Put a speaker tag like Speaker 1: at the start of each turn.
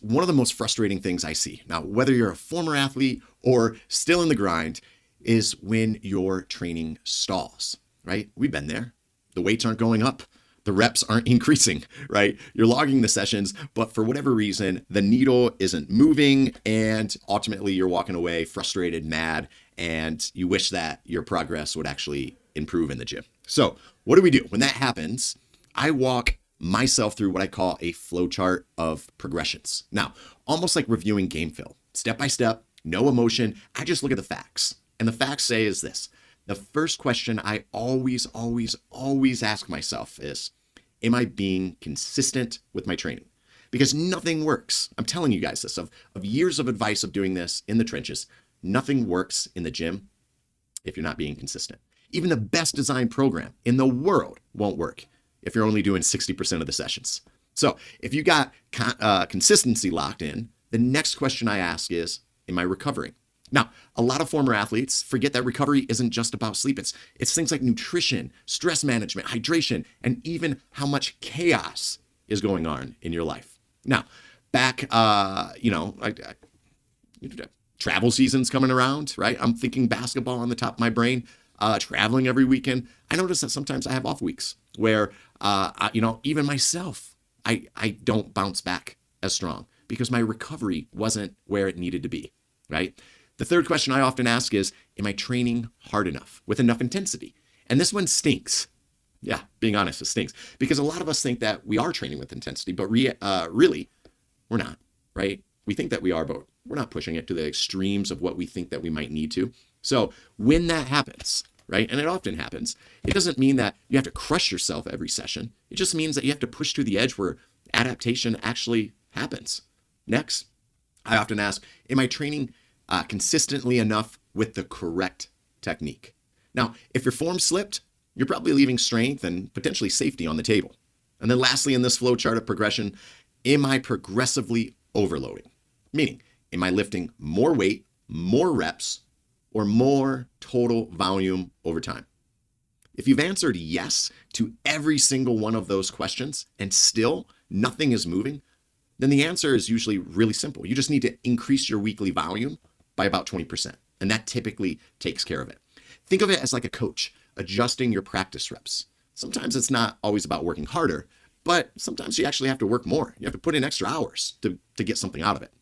Speaker 1: one of the most frustrating things I see. Now, whether you're a former athlete or still in the grind, is when your training stalls, right? We've been there. The weights aren't going up. The reps aren't increasing, right? You're logging the sessions, but for whatever reason, the needle isn't moving, and ultimately you're walking away frustrated, mad, and you wish that your progress would actually improve in the gym. So what do we do? When that happens, I walk myself through what I call a flow chart of progressions. Now, almost like reviewing game film, step by step, no emotion. I just look at the facts. And the facts say is this. The first question I always ask myself is, am I being consistent with my training? Because nothing works. I'm telling you guys this, of years of advice of doing this in the trenches, nothing works in the gym if you're not being consistent. Even the best designed program in the world won't work if you're only doing 60% of the sessions. So if you got consistency locked in, the next question I ask is, am I recovering? Now, a lot of former athletes forget that recovery isn't just about sleep. It's things like nutrition, stress management, hydration, and even how much chaos is going on in your life. Now, back, travel season's coming around, right? I'm thinking basketball on the top of my brain, traveling every weekend. I notice that sometimes I have off weeks where, even myself, I don't bounce back as strong because my recovery wasn't where it needed to be, right? The third question I often ask is, am I training hard enough with enough intensity? And this one stinks. Yeah, being honest, it stinks because a lot of us think that we are training with intensity, but really, we're not, right? We think that we are, but we're not pushing it to the extremes of what we think that we might need to. So when that happens, right, and it often happens, it doesn't mean that you have to crush yourself every session. It just means that you have to push to the edge where adaptation actually happens. Next, I often ask, am I training consistently enough with the correct technique? Now, if your form slipped, you're probably leaving strength and potentially safety on the table. And then lastly, in this flow chart of progression, am I progressively overloading? Meaning, am I lifting more weight, more reps, or more total volume over time? If you've answered yes to every single one of those questions and still nothing is moving, then the answer is usually really simple. You just need to increase your weekly volume by about 20%. And that typically takes care of it. Think of it as like a coach adjusting your practice reps. Sometimes it's not always about working harder, but sometimes you actually have to work more. You have to put in extra hours to get something out of it.